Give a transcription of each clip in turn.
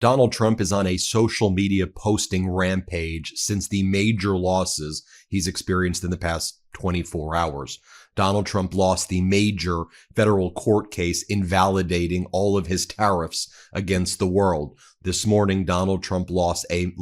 Donald Trump is on a social media posting rampage since the major losses he's experienced in the past 24 hours. Donald Trump lost the major federal court case invalidating all of his tariffs against the world. This morning, Donald Trump lost a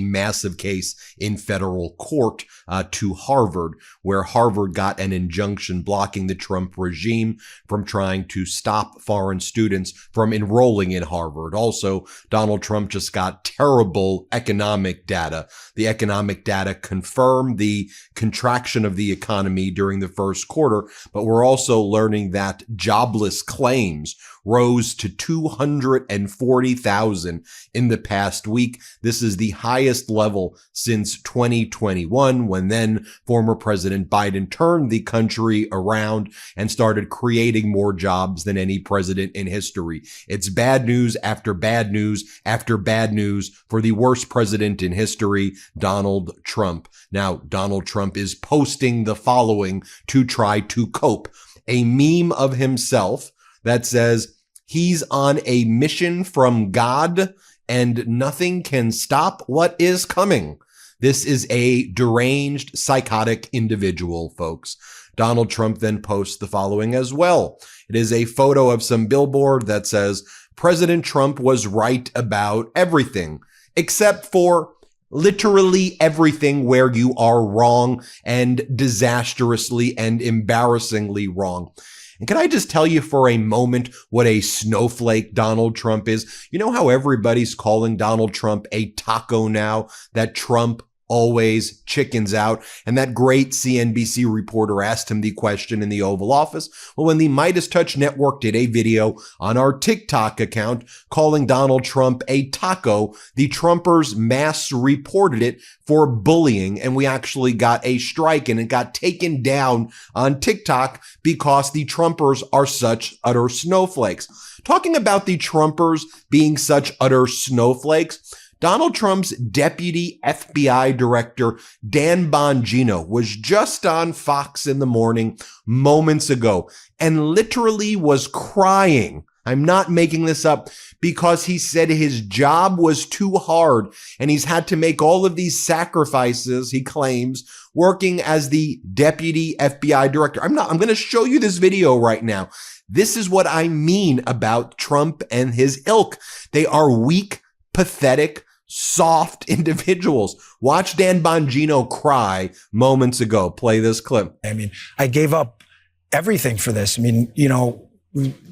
massive case in federal court to Harvard, where Harvard got an injunction blocking the Trump regime from trying to stop foreign students from enrolling in Harvard. Also, Donald Trump just got terrible economic data. The economic data confirmed the contraction of the economy during the first quarter, but we're also learning that jobless claims rose to 240,000 in the past week. This is the highest level since 2021, when then former President Biden turned the country around and started creating more jobs than any president in history. It's bad news after bad news after bad news for the worst president in history, Donald Trump. Now, Donald Trump is posting the following to try to cope. A meme of himself that says, "He's on a mission from God and nothing can stop what is coming." This is a deranged, psychotic individual, folks. Donald Trump then posts the following as well. It is a photo of some billboard that says, "President Trump was right about everything, except for literally everything where you are wrong and disastrously and embarrassingly wrong." And can I just tell you for a moment what a snowflake Donald Trump is? You know how everybody's calling Donald Trump a taco now, that Trump always chickens out? And that great CNBC reporter asked him the question in the Oval Office. Well, when the MeidasTouch Network did a video on our TikTok account calling Donald Trump a taco, the Trumpers mass reported it for bullying, and we actually got a strike, and it got taken down on TikTok because the Trumpers are such utter snowflakes. Talking about the Trumpers being such utter snowflakes, Donald Trump's deputy FBI director, Dan Bongino, was just on Fox in the Morning moments ago and literally was crying. I'm not making this up, because he said his job was too hard and he's had to make all of these sacrifices, he claims, working as the deputy FBI director. I'm going to show you this video right now. This is what I mean about Trump and his ilk. They are weak, pathetic, soft individuals. Watch Dan Bongino cry moments ago. Play this clip. I mean, I gave up everything for this. I mean, you know,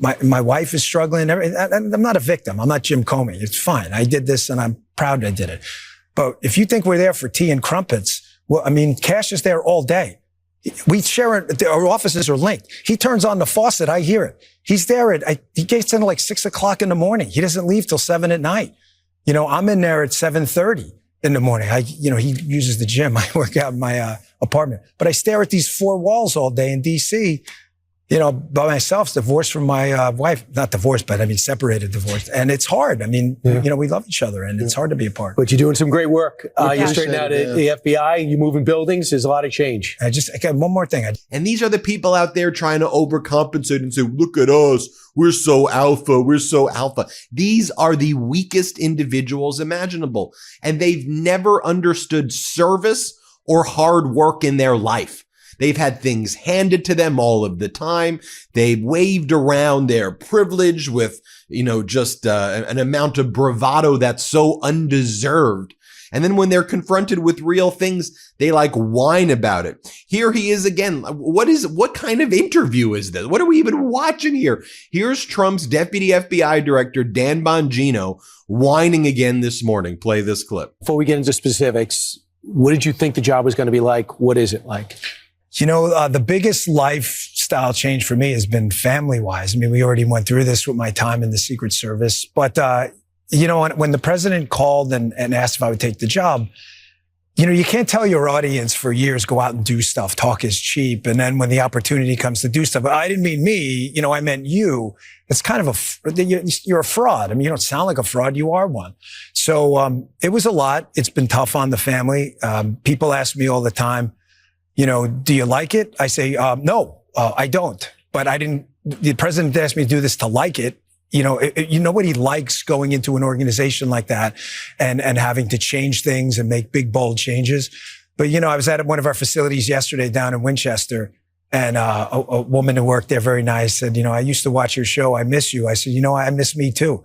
my wife is struggling. I'm not a victim. I'm not Jim Comey. It's fine. I did this and I'm proud I did it. But if you think we're there for tea and crumpets, well, I mean, Cash is there all day. We share it. Our offices are linked. He turns on the faucet. I hear it. He's there he gets in at like 6 o'clock in the morning. He doesn't leave till 7 at night. You know, I'm in there at 7:30 in the morning. He uses the gym. I work out in my apartment, but I stare at these four walls all day in DC, you know, by myself, divorced from my wife, not divorced, but I mean, separated, divorced. And it's hard. I mean, you know, we love each other and it's hard to be apart. But you're doing some great work. You straighten out the FBI, you moving buildings. There's a lot of change. I got one more thing. And these are the people out there trying to overcompensate and say, look at us. We're so alpha. We're so alpha. These are the weakest individuals imaginable. And they've never understood service or hard work in their life. They've had things handed to them all of the time. They've waved around their privilege with, you know, just an amount of bravado that's so undeserved. And then when they're confronted with real things, they like whine about it. Here he is again. What kind of interview is this? What are we even watching here? Here's Trump's deputy FBI director, Dan Bongino, whining again this morning. Play this clip. Before we get into specifics, what did you think the job was going to be like? What is it like? You know, the biggest lifestyle change for me has been family-wise. I mean, we already went through this with my time in the Secret Service. But, you know, when the president called and asked if I would take the job, you know, you can't tell your audience for years, go out and do stuff, talk is cheap. And then when the opportunity comes to do stuff, I didn't mean me, you know, I meant you. It's kind of you're a fraud. I mean, you don't sound like a fraud. You are one. So it was a lot. It's been tough on the family. People ask me all the time, you know, do you like it? I say, no, I don't. But the president asked me to do this to like it. Nobody likes going into an organization like that and having to change things and make big, bold changes. But, I was at one of our facilities yesterday down in Winchester, and a woman who worked there, very nice, said, I used to watch your show. I miss you. I said, I miss me too.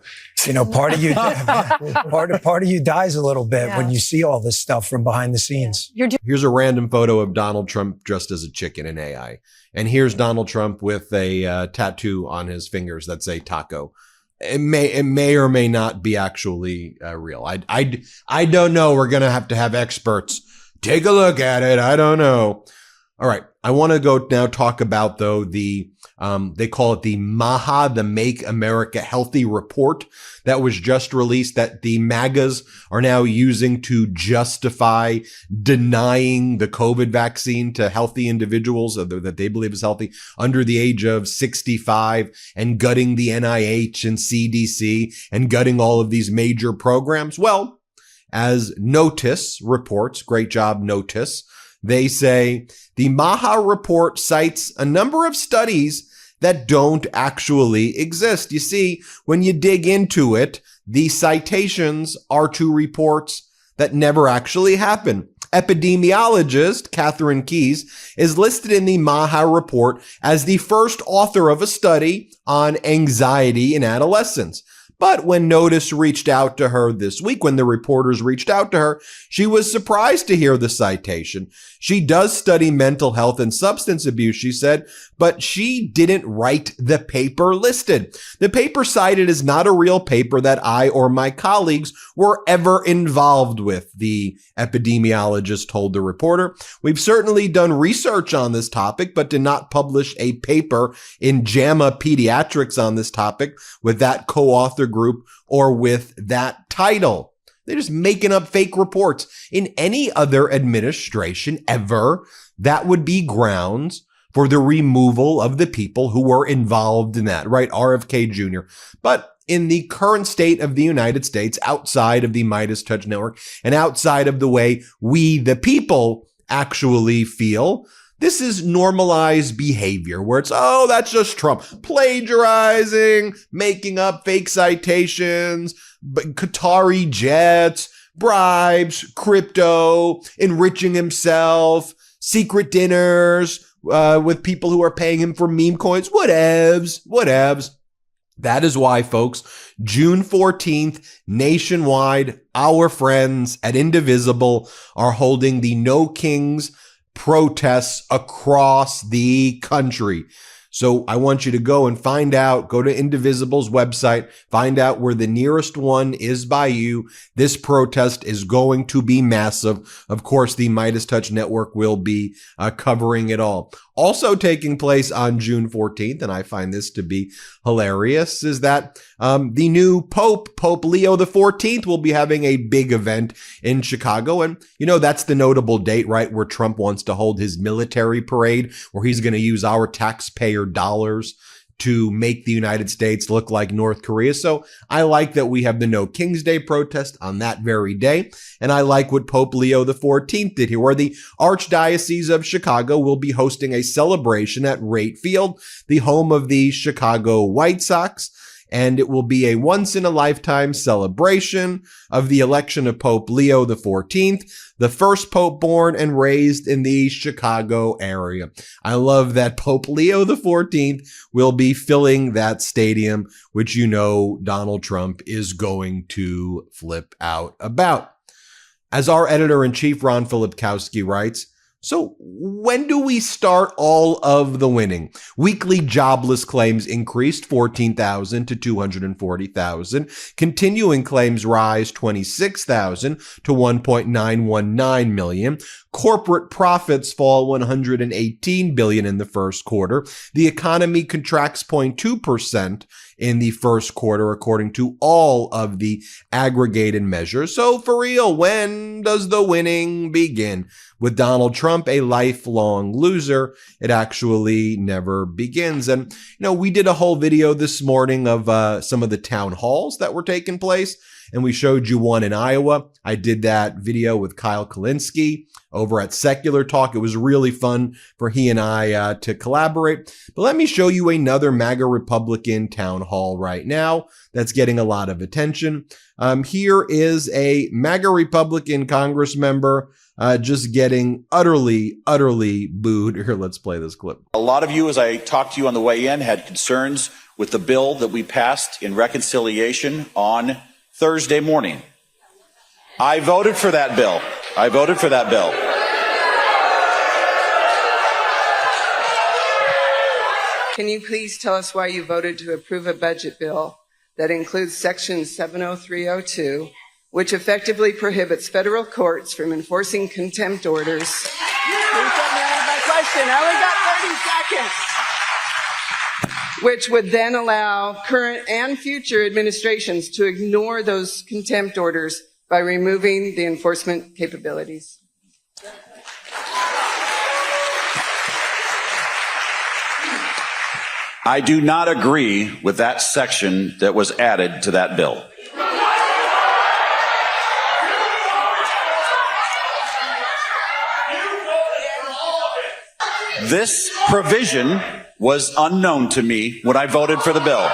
Part of you, part of you dies a little bit when you see all this stuff from behind the scenes. Here's a random photo of Donald Trump dressed as a chicken in AI. And here's Donald Trump with a tattoo on his fingers that say taco. It may or may not be actually real. I don't know. We're going to have experts take a look at it. I don't know. All right. I want to go now talk about, though, the they call it the MAHA, the Make America Healthy report that was just released, that the MAGAs are now using to justify denying the COVID vaccine to healthy individuals that they believe is healthy under the age of 65, and gutting the NIH and CDC and gutting all of these major programs. Well, as Notice reports, great job, Notice, they say the MAHA report cites a number of studies that don't actually exist. You see, when you dig into it, the citations are to reports that never actually happen. Epidemiologist Catherine Keyes is listed in the MAHA report as the first author of a study on anxiety in adolescents. But when Notice reached out to her this week, when the reporters reached out to her, she was surprised to hear the citation. She does study mental health and substance abuse, she said, but she didn't write the paper listed. The paper cited is not a real paper that I or my colleagues were ever involved with, the epidemiologist told the reporter. We've certainly done research on this topic, but did not publish a paper in JAMA Pediatrics on this topic with that co-author group or with that title. They're just making up fake reports. In any other administration ever, that would be grounds for the removal of the people who were involved in that, right? RFK Jr. But in the current state of the United States, outside of the MeidasTouch network and outside of the way we, the people, actually feel, this is normalized behavior where it's, that's just Trump plagiarizing, making up fake citations, Qatari jets, bribes, crypto, enriching himself, secret dinners with people who are paying him for meme coins, whatevs. That is why, folks, June 14th, nationwide, our friends at Indivisible are holding the No Kings protests across the country. So I want you to go and find out, go to Indivisible's website, find out where the nearest one is by you. This protest is going to be massive. Of course, the MeidasTouch network will be covering it all. Also taking place on June 14th, and I find this to be hilarious, is that the new Pope Leo XIV, will be having a big event in Chicago. And, that's the notable date, right, where Trump wants to hold his military parade, where he's going to use our taxpayer dollars to make the United States look like North Korea. So I like that we have the No King's Day protest on that very day. And I like what Pope Leo XIV did here, where the Archdiocese of Chicago will be hosting a celebration at Rate Field, the home of the Chicago White Sox. And it will be a once-in-a-lifetime celebration of the election of Pope Leo XIV, the first pope born and raised in the Chicago area. I love that Pope Leo XIV will be filling that stadium, which Donald Trump is going to flip out about. As our editor-in-chief, Ron Filipkowski, writes, so when do we start all of the winning? Weekly jobless claims increased 14,000 to 240,000. Continuing claims rise 26,000 to 1.919 million. Corporate profits fall 118 billion in the first quarter. The economy contracts 0.2% in the first quarter, according to all of the aggregated measures. So for real, when does the winning begin? With Donald Trump a lifelong loser, it actually never begins. And, we did a whole video this morning of some of the town halls that were taking place. and we showed you one in Iowa. I did that video with Kyle Kalinske over at Secular Talk. It was really fun for he and I to collaborate. But let me show you another MAGA Republican town hall right now that's getting a lot of attention. Here is a MAGA Republican Congress member just getting utterly booed. Here, let's play this clip. A lot of you, as I talked to you on the way in, had concerns with the bill that we passed in reconciliation on Thursday morning. I voted for that bill. I voted for that bill. Can you please tell us why you voted to approve a budget bill that includes Section 70302, which effectively prohibits federal courts from enforcing contempt orders? Please let me answer my question. I only got 30 seconds. Which would then allow current and future administrations to ignore those contempt orders by removing the enforcement capabilities. I do not agree with that section that was added to that bill. This provision was unknown to me when I voted for the bill.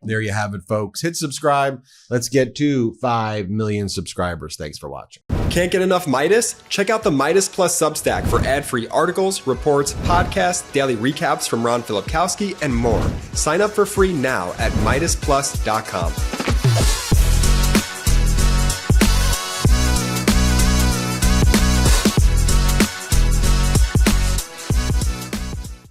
There you have it, folks. Hit subscribe. Let's get to 5 million subscribers. Thanks for watching. Can't get enough Meidas? Check out the Meidas Plus Substack for ad-free articles, reports, podcasts, daily recaps from Ron Filipkowski, and more. Sign up for free now at MeidasPlus.com.